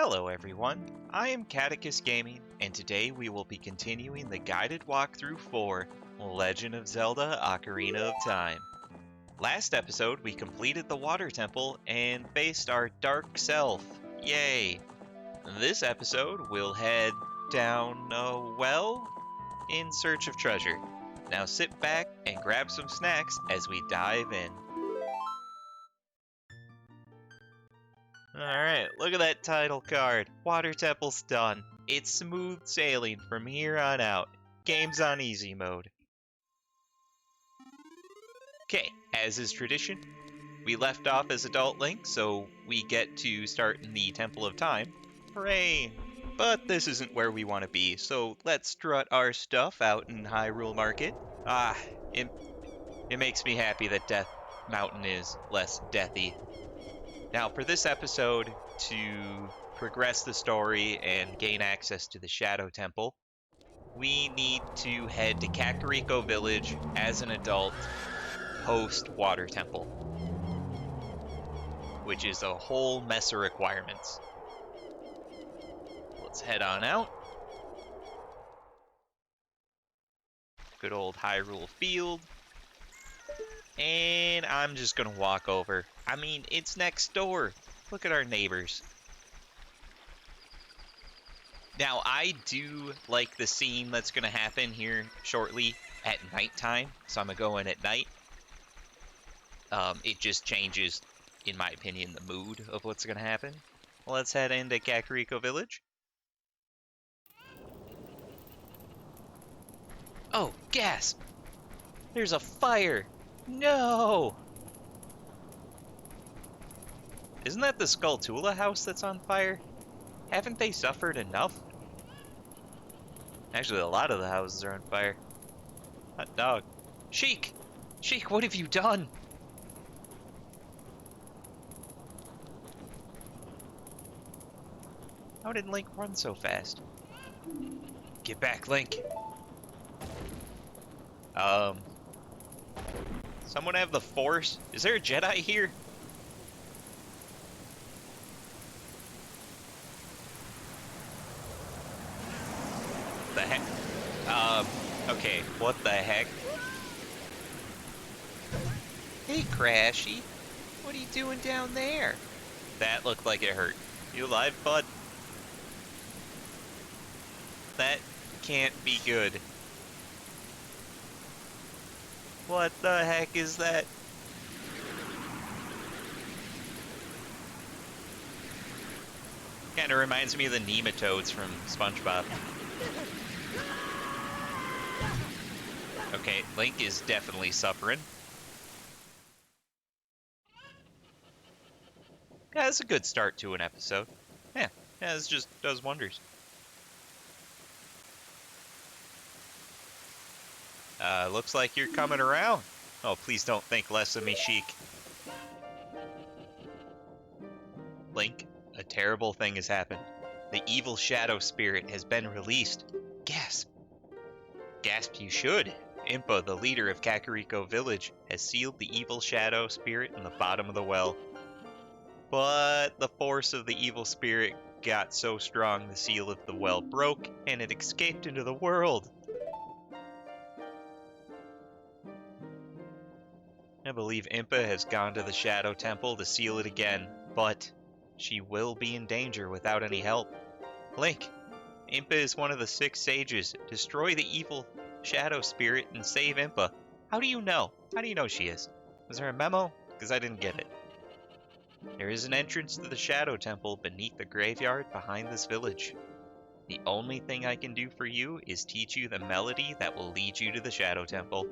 Hello everyone, I am Catechus Gaming, and today we will be continuing the guided walkthrough for Legend of Zelda Ocarina of Time. Last episode we completed the water temple and faced our dark self, yay! This episode we'll head down a well in search of treasure. Now sit back and grab some snacks as we dive in. Alright, look at that title card. Water Temple's done. It's smooth sailing from here on out. Game's on easy mode. Okay, as is tradition, we left off as Adult Link, so we get to start in the Temple of Time. Hooray! But this isn't where we want to be, so let's strut our stuff out in Hyrule Market. It makes me happy that Death Mountain is less deathy. Now, for this episode, to progress the story and gain access to the Shadow Temple, we need to head to Kakariko Village as an adult post-Water Temple, which is a whole mess of requirements. Let's head on out. Good old Hyrule Field. And I'm just gonna walk over. I mean, it's next door. Look at our neighbors. Now, I do like the scene that's gonna happen here shortly at nighttime, so I'm gonna go in at night. It just changes, in my opinion, the mood of what's gonna happen. Let's head into Kakariko Village. Oh, gasp! There's a fire! No! Isn't that the Skulltula house that's on fire? Haven't they suffered enough? Actually, a lot of the houses are on fire. Hot dog. Sheik! Sheik, what have you done? How did Link run so fast? Get back, Link. Someone have the Force? Is there a Jedi here? The heck? Okay, what the heck? Hey, Crashy. What are you doing down there? That looked like it hurt. You alive, bud? That can't be good. What the heck is that? Kinda reminds me of the nematodes from SpongeBob. Okay, Link is definitely suffering. Yeah, that's a good start to an episode. Yeah, this just does wonders. Looks like you're coming around. Oh, please don't think less of me, Sheik. Link, a terrible thing has happened. The evil shadow spirit has been released. Gasp. Gasp you should. Impa, the leader of Kakariko Village, has sealed the evil shadow spirit in the bottom of the well. But the force of the evil spirit got so strong the seal of the well broke, and it escaped into the world. I believe Impa has gone to the Shadow Temple to seal it again, but she will be in danger without any help. Link, Impa is one of the 6 sages. Destroy the evil shadow spirit and save Impa. How do you know? How do you know she is? Was there a memo? Because I didn't get it. There is an entrance to the Shadow Temple beneath the graveyard behind this village. The only thing I can do for you is teach you the melody that will lead you to the Shadow Temple.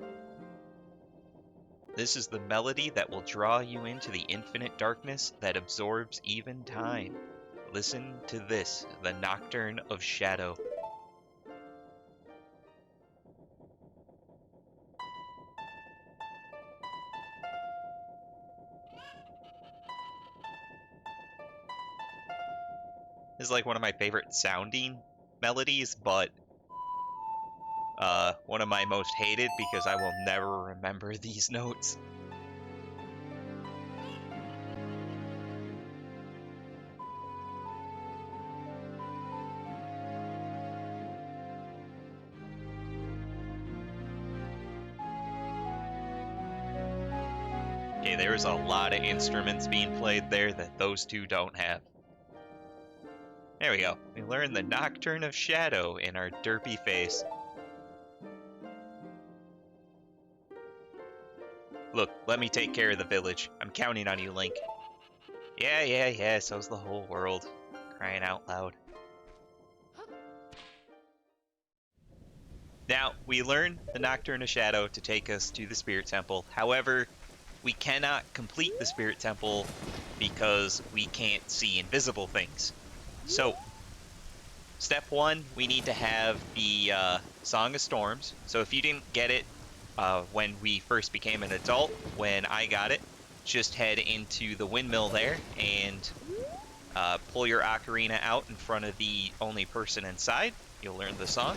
This is the melody that will draw you into the infinite darkness that absorbs even time. Listen to this, the Nocturne of Shadow. This is like one of my favorite sounding melodies, but one of my most hated because I will never remember these notes. say, there's a lot of instruments being played there that those two don't have. There we go. We learned the Nocturne of Shadow in our derpy face. Look, let me take care of the village. I'm counting on you, Link. Yeah, so's the whole world. Crying out loud. Now, we learned the Nocturne of Shadow to take us to the Spirit Temple. However, we cannot complete the Spirit Temple because we can't see invisible things. So, step one, we need to have the Song of Storms. So if you didn't get it when we first became an adult, when I got it, just head into the windmill there and pull your ocarina out in front of the only person inside. You'll learn the song.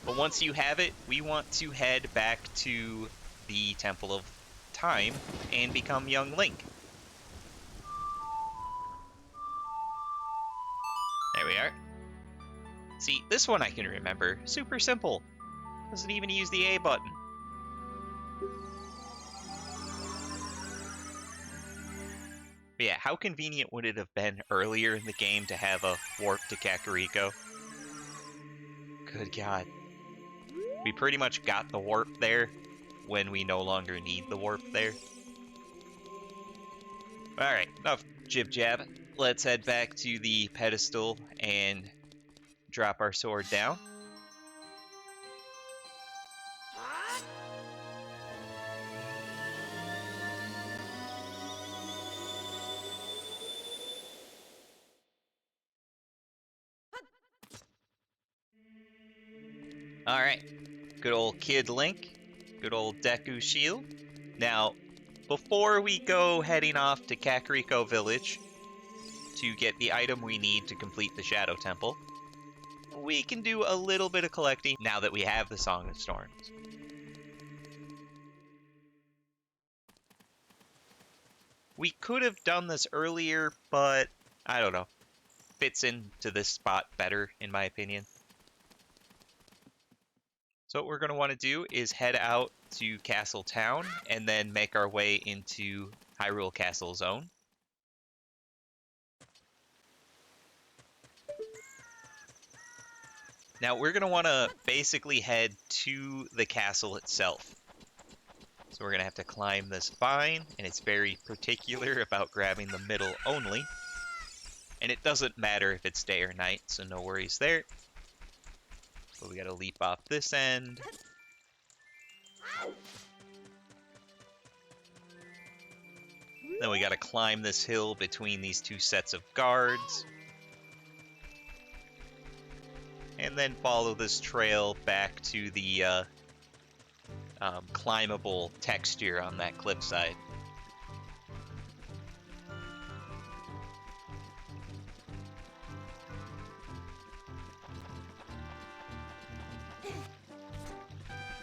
But once you have it, we want to head back to the Temple of Time and become young Link. There we are. See, this one I can remember. Super simple. Doesn't even use the A button. But yeah, how convenient would it have been earlier in the game to have a warp to Kakariko? Good God. We pretty much got the warp there when we no longer need the warp there. Alright, enough jib-jab. Let's head back to the pedestal and drop our sword down. Alright, good old Kid Link, good old Deku Shield. Now, before we go heading off to Kakariko Village to get the item we need to complete the Shadow Temple, we can do a little bit of collecting now that we have the Song of Storms. We could have done this earlier, but I don't know. Fits into this spot better, in my opinion. So what we're going to want to do is head out to Castle Town and then make our way into Hyrule Castle Zone. Now we're going to want to basically head to the castle itself. So we're going to have to climb this vine, and it's very particular about grabbing the middle only. And it doesn't matter if it's day or night, so no worries there. So we got to leap off this end. Then we got to climb this hill between these two sets of guards. And then follow this trail back to the climbable texture on that cliffside.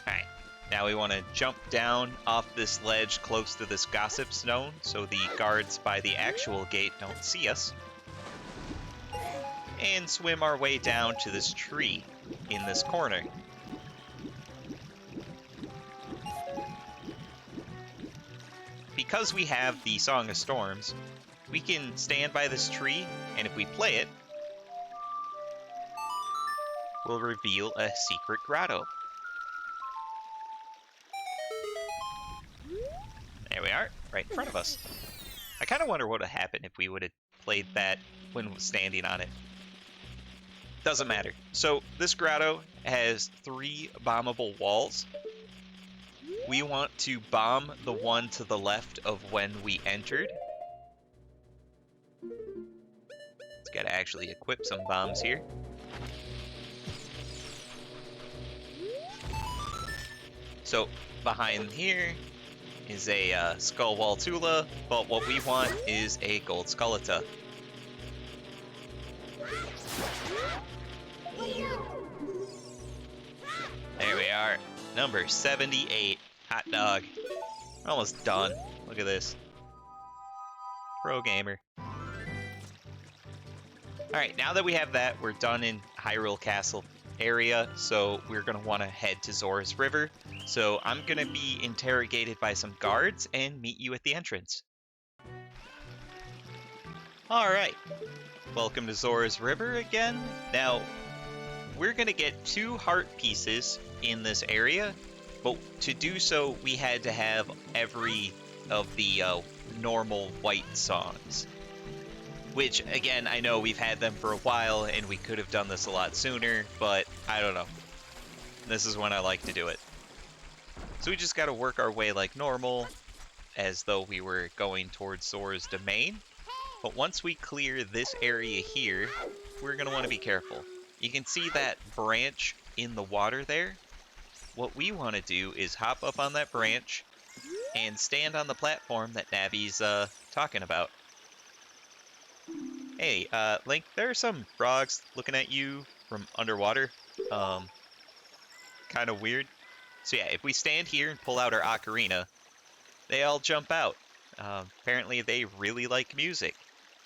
Alright, now we want to jump down off this ledge close to this gossip stone so the guards by the actual gate don't see us. And swim our way down to this tree in this corner. Because we have the Song of Storms, we can stand by this tree, and if we play it, we'll reveal a secret grotto. There we are, right in front of us. I kind of wonder what would have happened if we would have played that when standing on it. Doesn't matter. So this grotto has 3 bombable walls. We want to bomb the one to the left of when we entered. Let's gotta actually equip some bombs here. So behind here is a Skulltula, but what we want is a gold Skulltula. There we are, number 78. Hot dog. We're almost done. Look at this. Pro gamer. Alright, now that we have that, we're done in Hyrule Castle area, so we're going to want to head to Zora's River. So I'm going to be interrogated by some guards and meet you at the entrance. Alright, welcome to Zora's River again. Now, we're going to get 2 heart pieces in this area, but to do so, we had to have every of the normal white songs. Which, again, I know we've had them for a while, and we could have done this a lot sooner, but I don't know. This is when I like to do it. So we just gotta work our way like normal, as though we were going towards Zora's domain. But once we clear this area here, we're gonna want to be careful. You can see that branch in the water there? What we want to do is hop up on that branch and stand on the platform that Navi's talking about. Hey, Link, there are some frogs looking at you from underwater. Kind of weird. So yeah, if we stand here and pull out our ocarina, they all jump out. Apparently they really like music.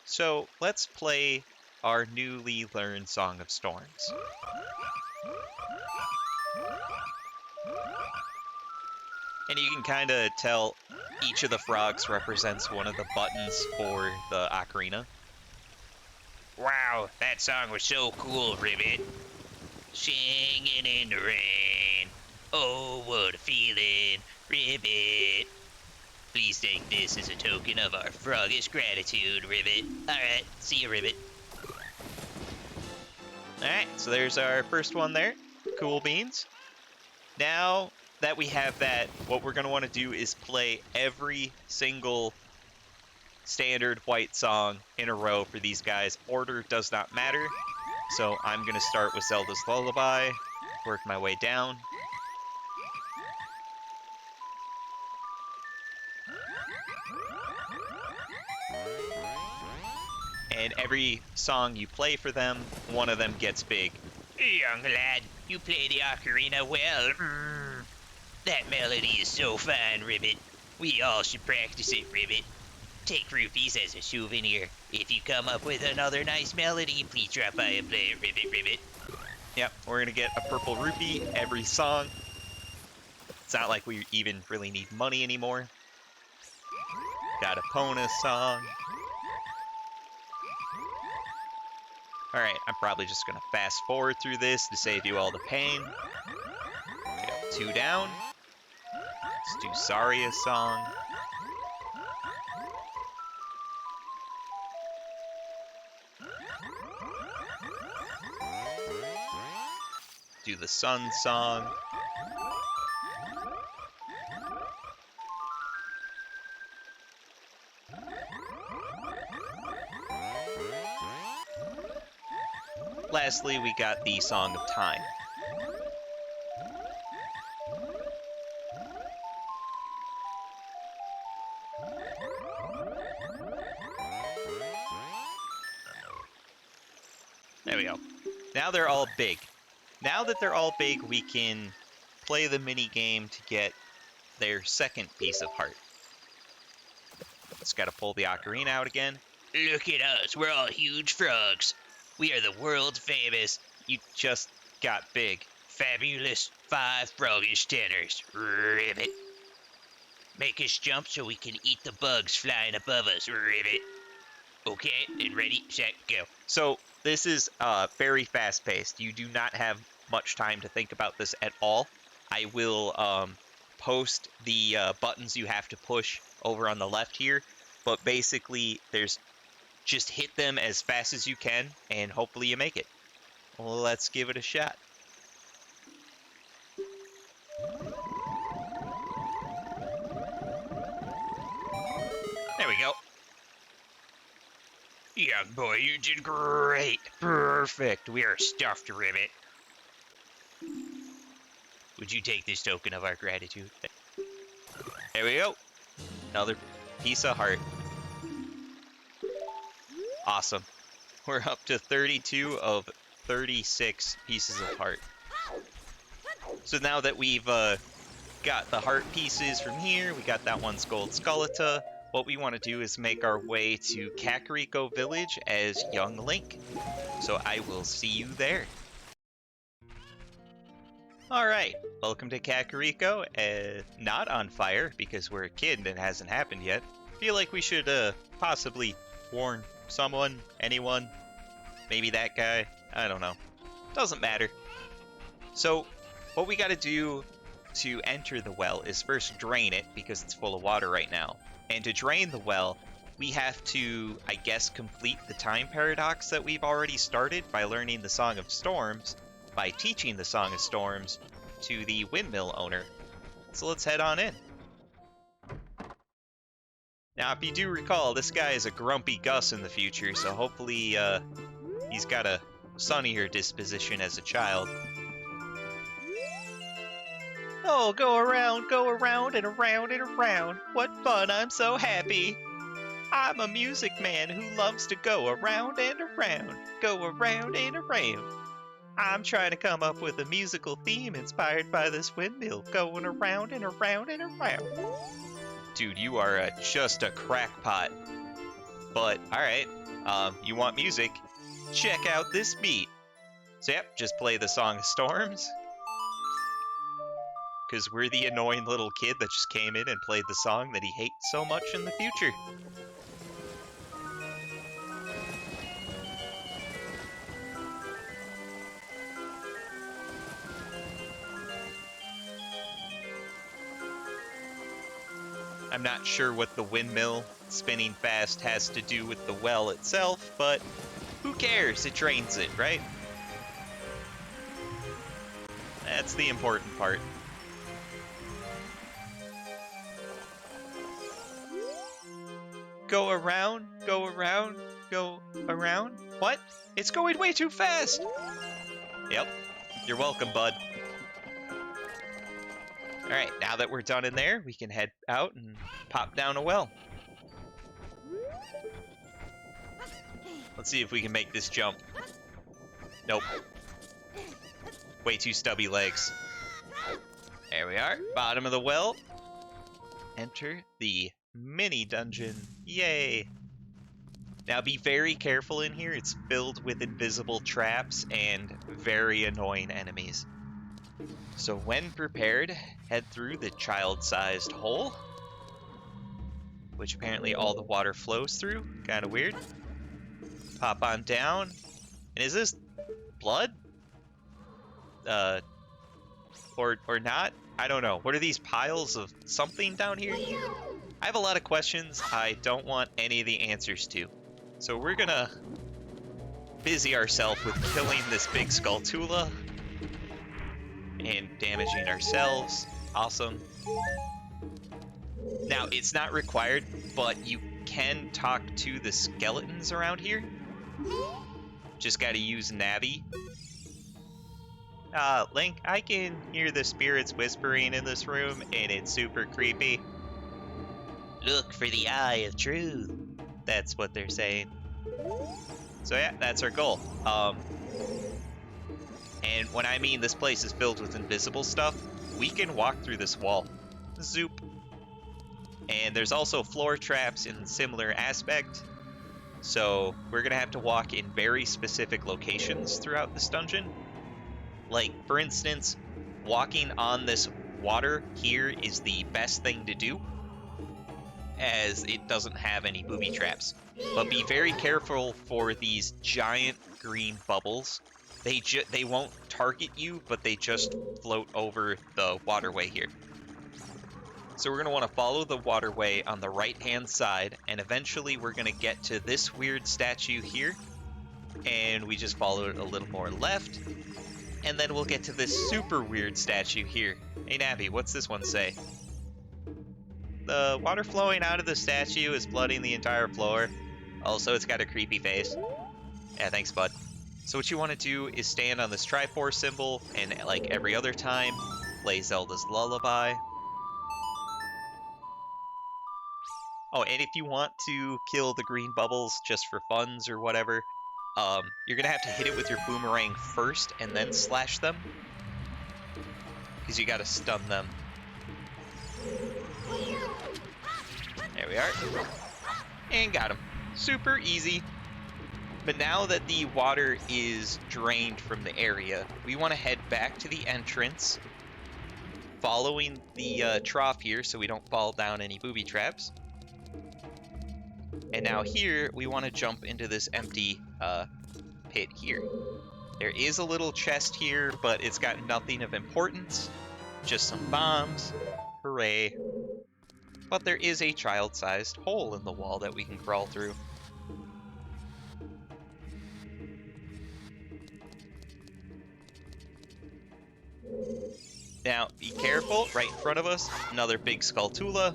So let's play our newly learned Song of Storms. And you can kind of tell each of the frogs represents one of the buttons for the ocarina. Wow, that song was so cool, Ribbit. Singing in the rain. Oh, what a feeling, Ribbit. Please take this as a token of our froggish gratitude, Ribbit. Alright, see you, Ribbit. Alright, so there's our first one there. Cool beans. Now that we have that, what we're going to want to do is play every single standard white song in a row for these guys. Order does not matter. So I'm going to start with Zelda's Lullaby, work my way down. And every song you play for them, one of them gets big. Young lad, you play the ocarina well. That melody is so fine, Ribbit. We all should practice it, Ribbit. Take rupees as a souvenir. If you come up with another nice melody, please drop by and play it, Ribbit, Ribbit. Yep, we're going to get a purple rupee every song. It's not like we even really need money anymore. Got a Pona song. Alright, I'm probably just going to fast forward through this to save you all the pain. We got 2 down. Let's do Saria's song. Do the Sun song. Lastly, we got the Song of Time. There we go. Now they're all big. Now that they're all big, we can play the mini game to get their second piece of heart. Just gotta pull the ocarina out again. Look at us, we're all huge frogs. We are the world's famous, You just got big. fabulous 5 froggish tenors, Ribbit. Make us jump so we can eat the bugs flying above us, Ribbit. Okay, then ready, set, go. So this is very fast-paced. You do not have much time to think about this at all. I will post the buttons you have to push over on the left here, but basically there's just hit them as fast as you can, and hopefully you make it. Well, let's give it a shot. There we go. Young boy, you did great. Perfect. We are stuffed, Ribbit. Would you take this token of our gratitude? There we go. Another piece of heart. Awesome. We're up to 32 of 36 pieces of heart. So now that we've got the heart pieces from here, we got that one's gold Skulltula, what we want to do is make our way to Kakariko Village as young Link. So I will see you there. Alright, welcome to Kakariko. Not on fire, because we're a kid and it hasn't happened yet. Feel like we should, possibly warn someone, anyone, maybe that guy, I don't know. Doesn't matter. So, what we gotta do to enter the well is first drain it, because it's full of water right now. And to drain the well, we have to, I guess, complete the time paradox that we've already started by learning the Song of Storms, by teaching the Song of Storms to the windmill owner. So let's head on in. Now, if you do recall, this guy is a grumpy Gus in the future, so hopefully he's got a sunnier disposition as a child. Oh, go around and around and around. What fun, I'm so happy. I'm a music man who loves to go around and around. Go around and around. I'm trying to come up with a musical theme inspired by this windmill going around and around and around. Dude, you are just a crackpot. But, alright, you want music? Check out this beat. So yep, just play the Song of Storms. Because we're the annoying little kid that just came in and played the song that he hates so much in the future. I'm not sure what the windmill spinning fast has to do with the well itself, but who cares? It drains it, right? That's the important part. Go around, go around, go around. What? It's going way too fast! Yep. You're welcome, bud. Alright, now that we're done in there, we can head out and pop down a well. Let's see if we can make this jump. Nope. Way too stubby legs. There we are, bottom of the well. Enter the mini dungeon. Yay! Now be very careful in here, it's filled with invisible traps and very annoying enemies. So when prepared, head through the child-sized hole, which apparently all the water flows through. Kind of weird. Pop on down. And is this blood? Or not? I don't know. What are these piles of something down here? I have a lot of questions I don't want any of the answers to. So we're gonna busy ourselves with killing this big Skulltula and damaging ourselves. Awesome. Now, it's not required, but you can talk to the skeletons around here. Just gotta use Navi. Link, I can hear the spirits whispering in this room, and it's super creepy. Look for the eye of truth. That's what they're saying. So yeah, that's our goal. And when I mean this place is filled with invisible stuff, we can walk through this wall. Zoop. And there's also floor traps in similar aspect. So we're gonna have to walk in very specific locations throughout this dungeon. Like, for instance, walking on this water here is the best thing to do, as it doesn't have any booby traps. But be very careful for these giant green bubbles. They won't target you, but they just float over the waterway here. So we're going to want to follow the waterway on the right-hand side, and eventually we're going to get to this weird statue here, and we just follow it a little more left, and then we'll get to this super weird statue here. Hey Navi, what's this one say? The water flowing out of the statue is flooding the entire floor. Also, it's got a creepy face. Yeah, thanks, bud. So what you want to do is stand on this Triforce symbol, and like every other time, play Zelda's Lullaby. Oh, and if you want to kill the green bubbles just for funs or whatever, you're gonna have to hit it with your boomerang first and then slash them, because you gotta stun them. There we are. And got him. Super easy. But now that the water is drained from the area, we want to head back to the entrance, following the trough here so we don't fall down any booby traps. And now here, we want to jump into this empty pit here. There is a little chest here, but it's got nothing of importance. Just some bombs. Hooray. But there is a child-sized hole in the wall that we can crawl through. Now, be careful, right in front of us, another big Skulltula.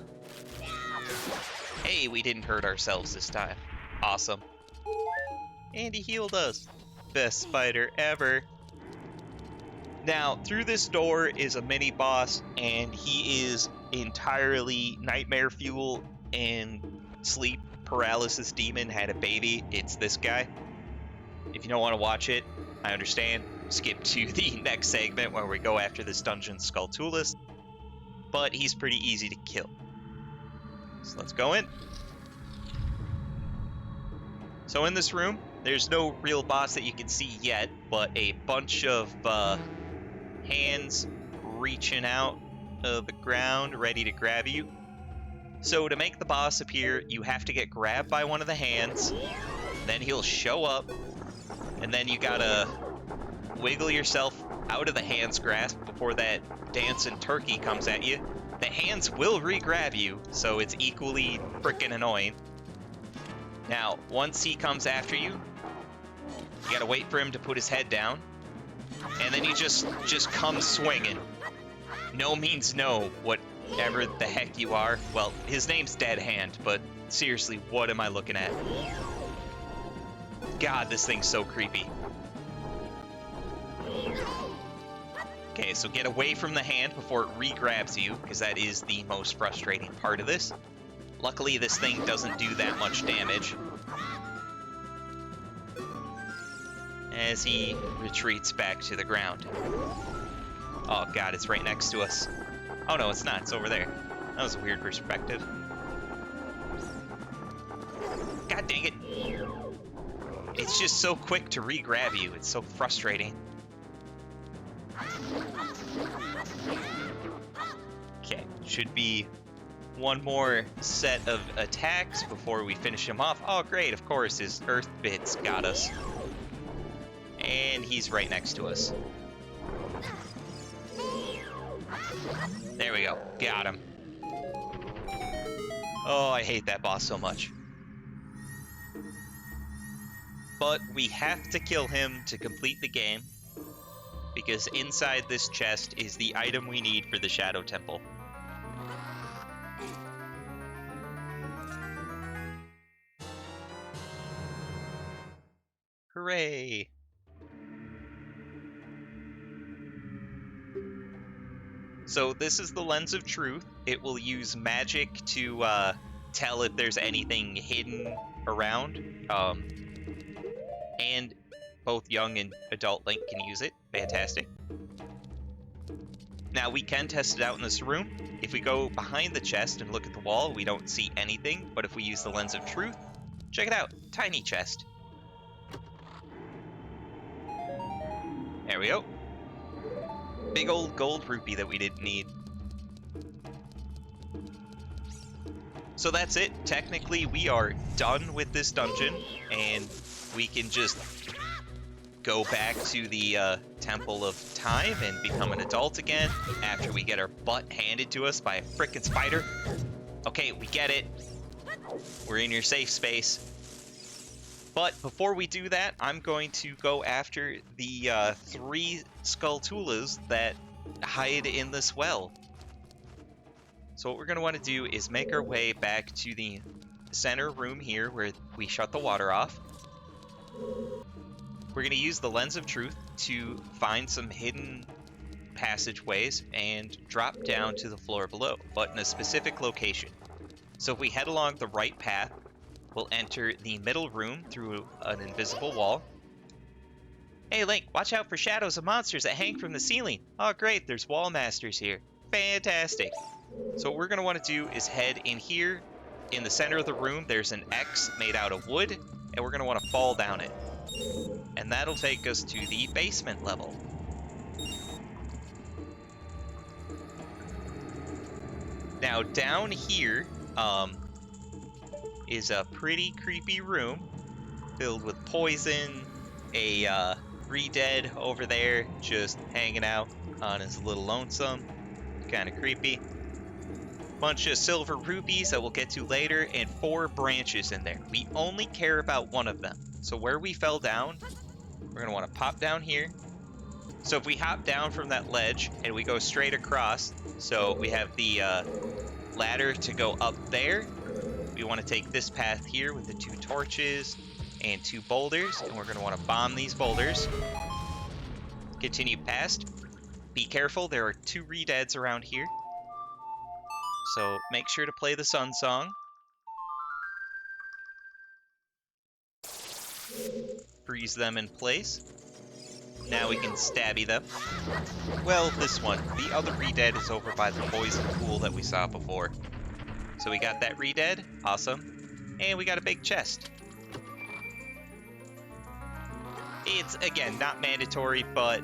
Hey, we didn't hurt ourselves this time. Awesome. And he healed us. Best spider ever. Now, through this door is a mini-boss, and he is entirely nightmare fuel and sleep paralysis demon had a baby. It's this guy. If you don't want to watch it, I understand. Skip to the next segment where we go after this dungeon Skulltulas. But he's pretty easy to kill. So let's go in. So in this room, there's no real boss that you can see yet, but a bunch of hands reaching out of the ground, ready to grab you. So to make the boss appear, you have to get grabbed by one of the hands, then he'll show up, and then you gotta wiggle yourself out of the hand's grasp before that dancing turkey comes at you. The hands will re-grab you, so it's equally frickin' annoying. Now, once he comes after you, you gotta wait for him to put his head down, and then you just come swinging. No means no, whatever the heck you are. Well, his name's Dead Hand, but seriously, what am I looking at? God, this thing's so creepy. Okay, so get away from the hand before it re-grabs you, because that is the most frustrating part of this. Luckily, this thing doesn't do that much damage. As he retreats back to the ground. Oh god, it's right next to us. Oh no, it's not, it's over there. That was a weird perspective. God dang it. It's just so quick to re-grab you, it's so frustrating. Okay, should be one more set of attacks before we finish him off. Oh great, of course, his earth bits got us. And he's right next to us. There we go, got him. Oh, I hate that boss so much. But we have to kill him to complete the game, because inside this chest is the item we need for the Shadow Temple. Hooray! So this is the Lens of Truth. It will use magic to tell if there's anything hidden around. And both young and adult Link can use it. Fantastic. Now we can test it out in this room. If we go behind the chest and look at the wall, we don't see anything. But if we use the Lens of Truth, check it out. Tiny chest. There we go. Big old gold rupee that we didn't need. So that's it. Technically, we are done with this dungeon, and we can just go back to the Temple of Time and become an adult again after we get our butt handed to us by a frickin' spider. Okay, we get it. We're in your safe space. But before we do that, I'm going to go after the 3 Skulltulas that hide in this well. So what we're going to want to do is make our way back to the center room here where we shut the water off. We're going to use the Lens of Truth to find some hidden passageways and drop down to the floor below, but in a specific location. So if we head along the right path, we'll enter the middle room through an invisible wall. Hey Link, watch out for shadows of monsters that hang from the ceiling. Oh great, there's wall masters here. Fantastic. So what we're going to want to do is head in here. In the center of the room, there's an X made out of wood. and we're going to want to fall down it. And that'll take us to the basement level. Now, down here is a pretty creepy room filled with poison, a re-dead over there just hanging out on his little lonesome. Kind of creepy. Bunch of silver rupees that we'll get to later, and 4 branches in there. We only care about one of them. So where we fell down, we're going to want to pop down here. So if we hop down from that ledge and we go straight across, so we have the ladder to go up there. We want to take this path here with the 2 torches and 2 boulders, and we're going to want to bomb these boulders. Continue past. Be careful, there are 2 re-deads around here. So make sure to play the Sun Song. Freeze them in place. Now we can stabby them. Well, this one. The other re-dead is over by the poison pool that we saw before. So we got that re-dead. Awesome. And we got a big chest. It's, again, not mandatory, but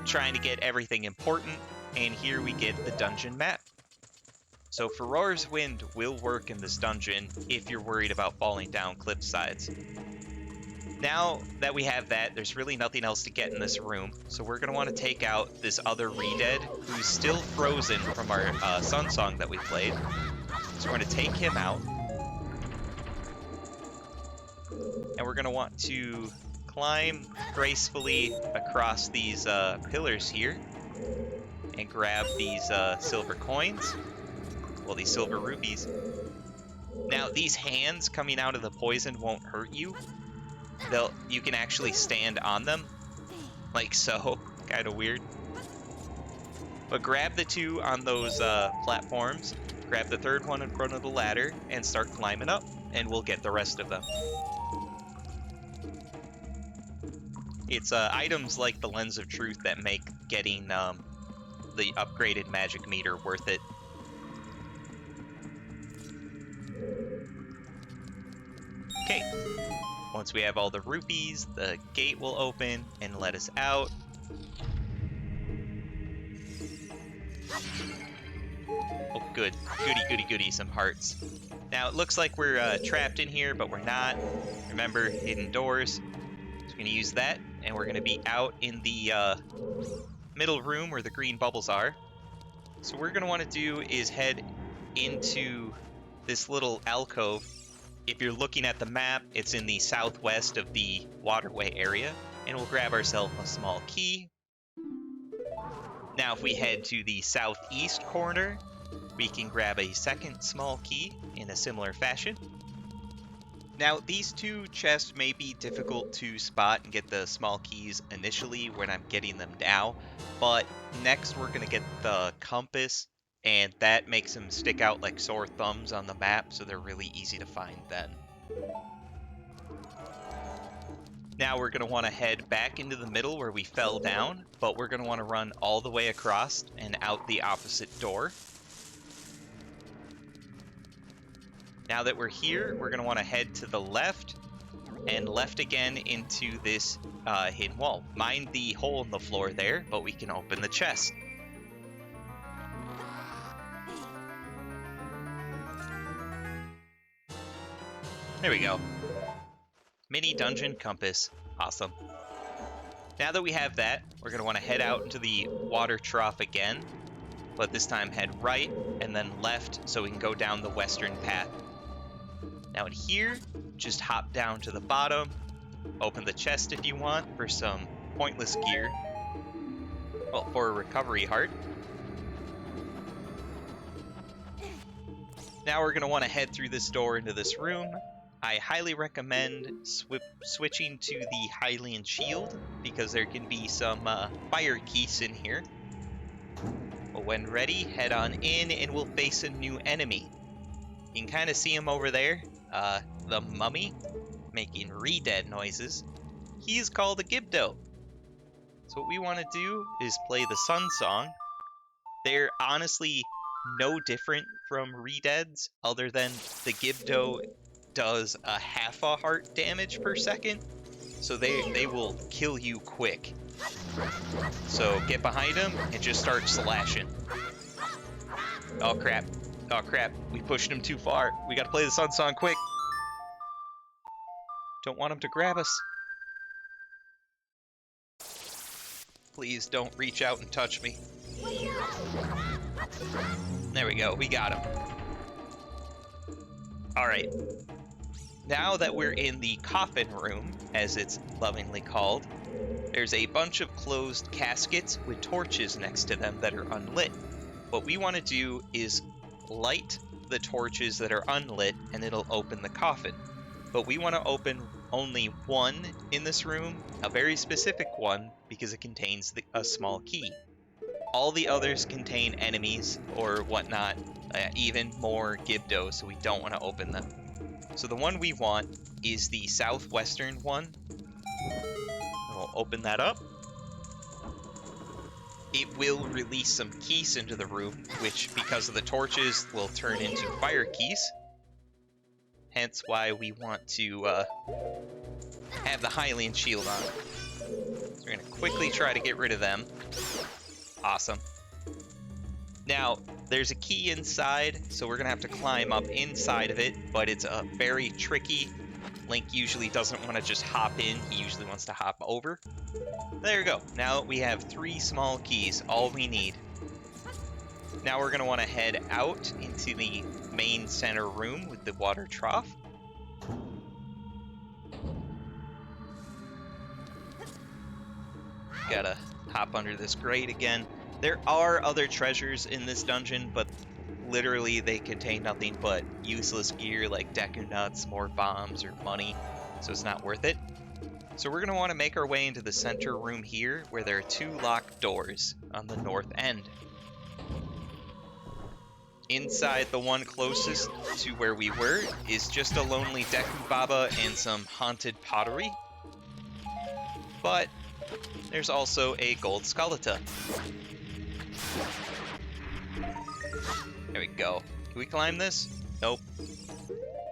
trying to get everything important. And here we get the dungeon map. So Farore's Wind will work in this dungeon if you're worried about falling down cliff sides. Now that we have that, there's really nothing else to get in this room, so we're going to want to take out this other re-dead who's still frozen from our Sun Song that we played. So we're going to take him out. And we're going to want to climb gracefully across these pillars here and grab these silver coins. Well, these silver rupees. Now, these hands coming out of the poison won't hurt you. You can actually stand on them, like so. Kind of weird. But grab the 2 on those platforms. Grab the 3rd one in front of the ladder and start climbing up, and we'll get the rest of them. It's items like the Lens of Truth that make getting the upgraded magic meter worth it. Okay, once we have all the rupees, the gate will open and let us out. Oh, good. Goody, goody, goody, some hearts. Now, it looks like we're trapped in here, but we're not. Remember, hidden doors. So we're going to use that, and we're going to be out in the middle room where the green bubbles are. So what we're going to want to do is head into this little alcove. If you're looking at the map, it's in the southwest of the waterway area, and we'll grab ourselves a small key. Now, if we head to the southeast corner, we can grab a second small key in a similar fashion. Now, these 2 chests may be difficult to spot and get the small keys initially when I'm getting them now, but next we're going to get the compass, and that makes them stick out like sore thumbs on the map, so they're really easy to find then. Now we're going to want to head back into the middle where we fell down, but we're going to want to run all the way across and out the opposite door. Now that we're here, we're going to want to head to the left and left again into this hidden wall. Mind the hole in the floor there, but we can open the chest. There we go. Mini dungeon compass. Awesome. Now that we have that, we're going to want to head out into the water trough again, but this time head right and then left so we can go down the western path. Now in here, just hop down to the bottom, open the chest if you want for some pointless gear. Well, for a recovery heart. Now we're going to want to head through this door into this room. I highly recommend switching to the Hylian Shield, because there can be some fire keys in here. But when ready, head on in and we'll face a new enemy. You can kind of see him over there, the mummy, making re-dead noises. He's called a Gibdo. So what we want to do is play the Sun Song. They're honestly no different from re-deads, other than the Gibdo does a half a heart damage per second, so they will kill you quick. So get behind them and just start slashing. Oh crap. Oh crap. We pushed him too far. We gotta play the Sun Song quick. Don't want him to grab us. Please don't reach out and touch me. There we go. We got him. Alright. Now that we're in the coffin room, as it's lovingly called, there's a bunch of closed caskets with torches next to them that are unlit. What we want to do is light the torches that are unlit and it'll open the coffin. But we want to open only one in this room, a very specific one, because it contains a small key. All the others contain enemies or whatnot, even more Gibdo, so we don't want to open them. So the one we want is the southwestern one. We'll open that up. It will release some keys into the room, which, because of the torches, will turn into fire keys. Hence why we want to have the Hylian shield on. So we're going to quickly try to get rid of them. Awesome. Now, there's a key inside, so we're going to have to climb up inside of it, but it's very tricky. Link usually doesn't want to just hop in, he usually wants to hop over. There we go. Now we have 3 small keys, all we need. Now we're going to want to head out into the main center room with the water trough. Gotta hop under this grate again. There are other treasures in this dungeon, but literally they contain nothing but useless gear like Deku Nuts, more bombs, or money, so it's not worth it. So we're going to want to make our way into the center room here, where there are 2 locked doors on the north end. Inside the one closest to where we were is just a lonely Deku Baba and some haunted pottery. But there's also a gold Skulltula. There we go. Can we climb this? Nope.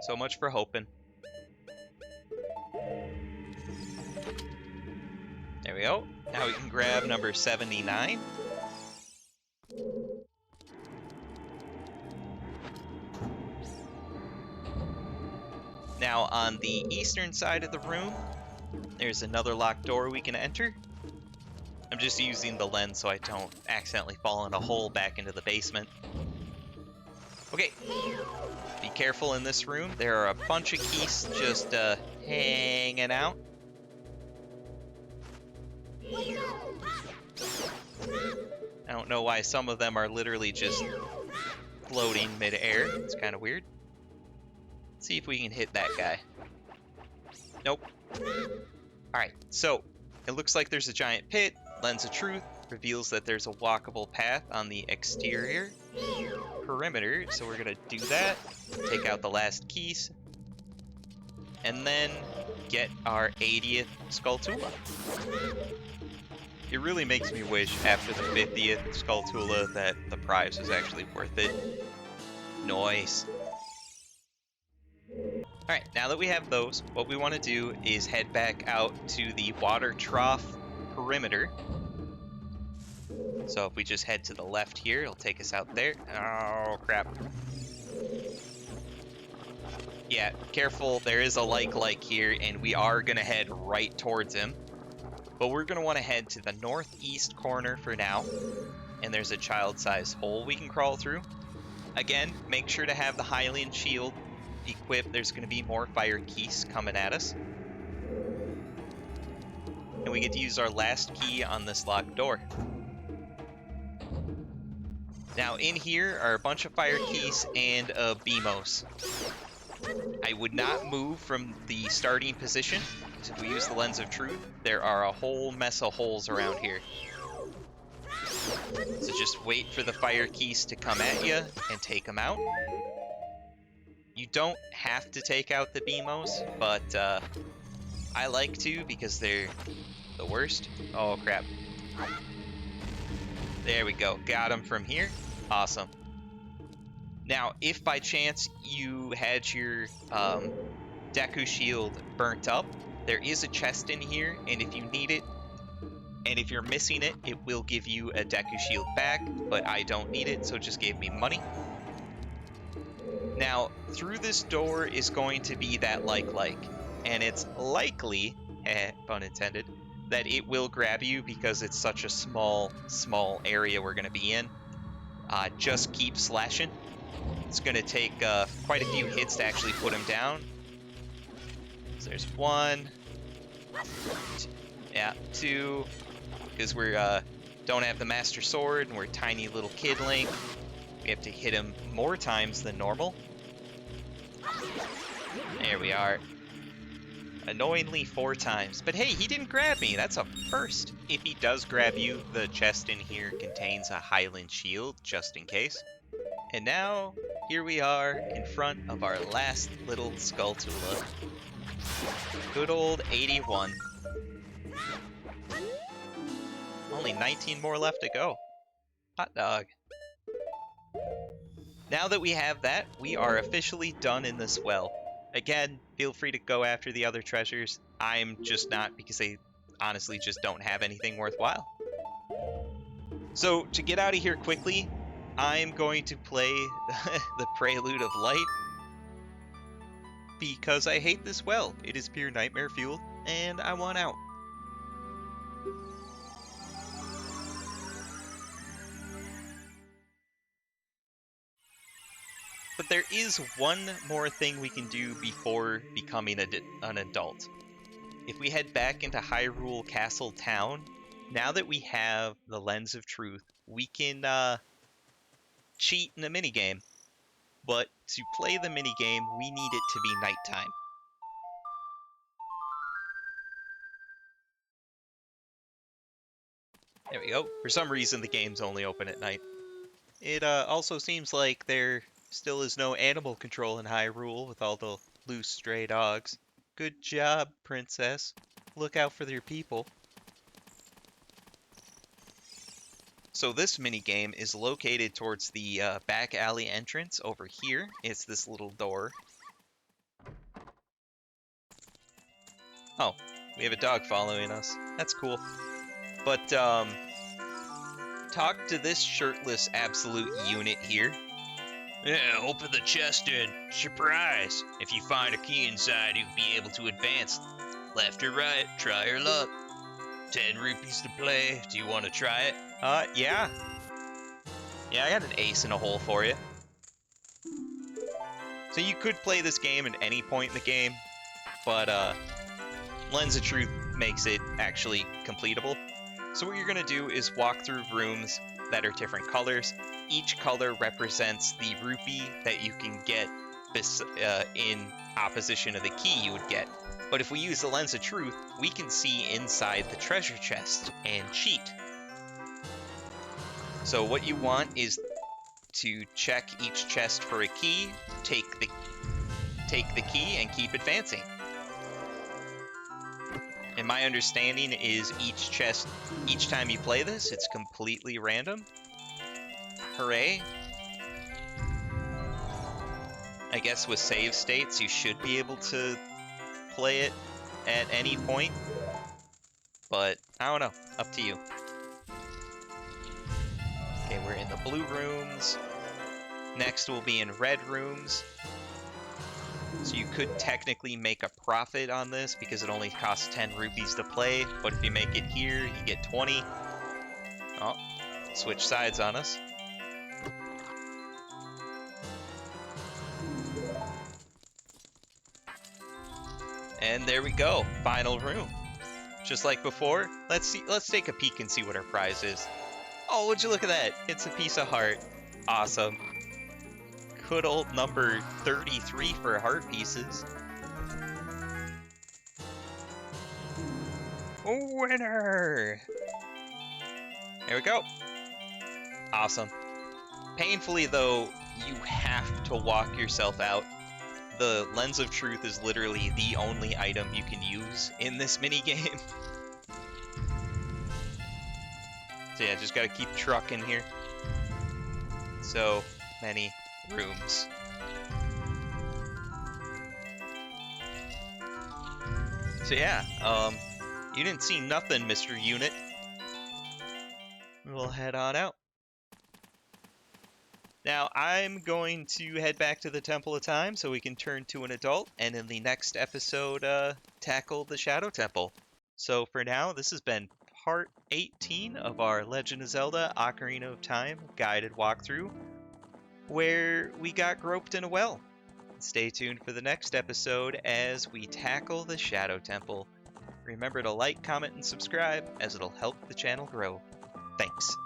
So much for hoping. There we go. Now we can grab number 79. Now on the eastern side of the room, there's another locked door we can enter. I'm just using the lens so I don't accidentally fall in a hole back into the basement. Okay, be careful in this room. There are a bunch of keys just hanging out. I don't know why some of them are literally just floating mid-air. It's kind of weird. Let's see if we can hit that guy. Nope. Alright, so it looks like there's a giant pit. Lens of Truth reveals that there's a walkable path on the exterior perimeter, so we're gonna do that, take out the last keys, and then get our 80th Skulltula. It really makes me wish after the 50th Skulltula that the prize was actually worth it. Nice. Alright, now that we have those, what we want to do is head back out to the water trough perimeter. So if we just head to the left here, it'll take us out there. Oh, crap. Yeah, careful, there is a like here, and we are going to head right towards him. But we're going to want to head to the northeast corner for now, and there's a child-sized hole we can crawl through. Again, make sure to have the Hylian shield equipped. There's going to be more fire keys coming at us. And we get to use our last key on this locked door. Now in here are a bunch of fire keys and a Beamos. I would not move from the starting position, because if we use the Lens of Truth, there are a whole mess of holes around here. So just wait for the fire keys to come at you and take them out. You don't have to take out the Beamos, but I like to because they're the worst. Oh crap. There we go. Got him from here. Awesome. Now, if by chance you had your Deku Shield burnt up. There is a chest in here, and if you need it, and if you're missing it, it will give you a Deku Shield back, but I don't need it, so it just gave me money. Now, through this door is going to be that like, and it's likely, pun intended, that it will grab you because it's such a small area we're going to be in. Just keep slashing. It's going to take quite a few hits to actually put him down. So there's one. Two. Because we don't have the Master Sword and we're tiny little kid Link. We have to hit him more times than normal. There we are. Annoyingly 4 times. But hey, he didn't grab me. That's a first. If he does grab you, the chest in here contains a Highland Shield, just in case. And now, here we are in front of our last little Skulltula. Good old 81. Only 19 more left to go. Hot dog. Now that we have that, we are officially done in this well. Again, feel free to go after the other treasures. I'm just not, because they honestly just don't have anything worthwhile. So, to get out of here quickly, I'm going to play the Prelude of Light, because I hate this well. It is pure nightmare fuel, and I want out. But there is one more thing we can do before becoming an adult. If we head back into Hyrule Castle Town, now that we have the Lens of Truth, we can cheat in a minigame. But to play the minigame, we need it to be nighttime. There we go. For some reason, the game's only open at night. It also seems like there still is no animal control in Hyrule with all the loose stray dogs. Good job, princess. Look out for your people. So this minigame is located towards the back alley entrance over here. It's this little door. Oh, we have a dog following us. That's cool. But, talk to this shirtless absolute unit here. Yeah, open the chest and surprise! If you find a key inside, you'll be able to advance. Left or right, try your luck. 10 rupees to play. Do you want to try it? Yeah. Yeah, I got an ace in a hole for you. So you could play this game at any point in the game, but Lens of Truth makes it actually completable. So what you're going to do is walk through rooms that are different colors. Each color represents the rupee that you can get in opposition to the key you would get. But if we use the Lens of Truth, we can see inside the treasure chest and cheat. So what you want is to check each chest for a key, take the key, and keep advancing. And my understanding is each chest, each time you play this, it's completely random. Hooray. I guess with save states, you should be able to play it at any point. But, I don't know. Up to you. Okay, we're in the blue rooms. Next, we'll be in red rooms. So you could technically make a profit on this because it only costs 10 rupees to play. But if you make it here, you get 20. Oh, switch sides on us. And there we go, final room. Just like before, let's take a peek and see what our prize is. Oh, would you look at that? It's a piece of heart. Awesome. Good old number 33 for heart pieces. Winner! There we go. Awesome. Painfully though, you have to walk yourself out. The Lens of Truth is literally the only item you can use in this minigame. So yeah, just gotta keep trucking here. So many rooms. So yeah, you didn't see nothing, Mr. Unit. We'll head on out. Now, I'm going to head back to the Temple of Time so we can turn to an adult, and in the next episode, tackle the Shadow Temple. So for now, this has been part 18 of our Legend of Zelda Ocarina of Time guided walkthrough, where we got groped in a well. Stay tuned for the next episode as we tackle the Shadow Temple. Remember to like, comment, and subscribe, as it'll help the channel grow. Thanks.